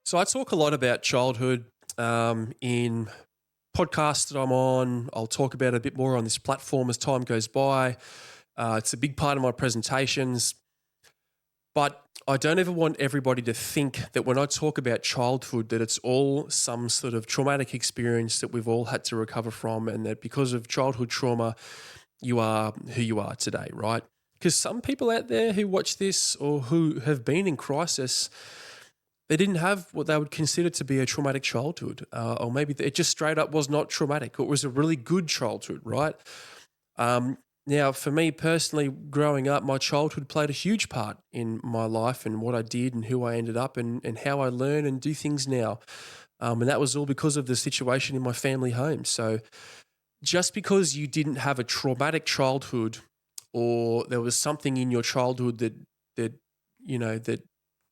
So I talk a lot about childhood in podcasts that I'm on. I'll talk about it a bit more on this platform as time goes by. It's a big part of my presentations, but I don't ever want everybody to think that when I talk about childhood that it's all some sort of traumatic experience that we've all had to recover from, and that because of childhood trauma, you are who you are today, right? Because some people out there who watch this or who have been in crisis, they didn't have what they would consider to be a traumatic childhood, or maybe it just straight up was not traumatic. It was a really good childhood, right? Now, for me personally, growing up, my childhood played a huge part in my life and what I did and who I ended up and how I learn and do things now. And that was all because of the situation in my family home. So just because you didn't have a traumatic childhood or there was something in your childhood that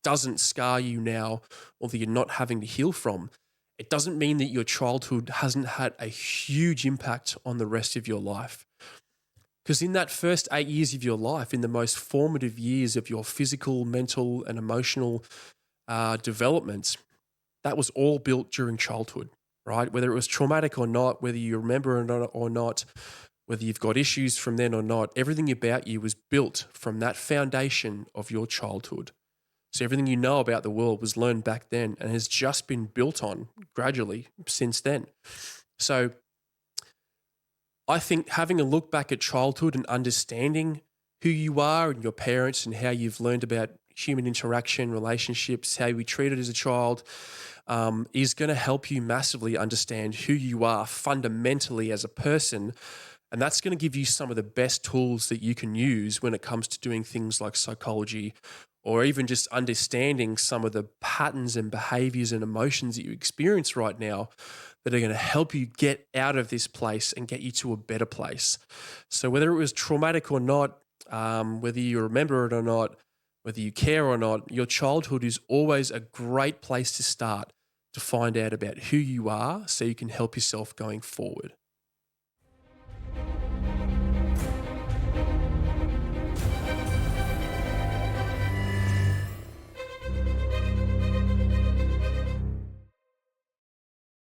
doesn't scar you now or that you're not having to heal from, it doesn't mean that your childhood hasn't had a huge impact on the rest of your life. Because in that first 8 years of your life, in the most formative years of your physical, mental, and emotional development, that was all built during childhood, right? Whether it was traumatic or not, whether you remember or not, whether you've got issues from then or not, everything about you was built from that foundation of your childhood. So everything you know about the world was learned back then and has just been built on gradually since then. So I think having a look back at childhood and understanding who you are and your parents and how you've learned about human interaction, relationships, how you were treated as a child, is going to help you massively understand who you are fundamentally as a person. And that's going to give you some of the best tools that you can use when it comes to doing things like psychology or even just understanding some of the patterns and behaviors and emotions that you experience right now that are going to help you get out of this place and get you to a better place. So whether it was traumatic or not, whether you remember it or not, whether you care or not, your childhood is always a great place to start to find out about who you are so you can help yourself going forward.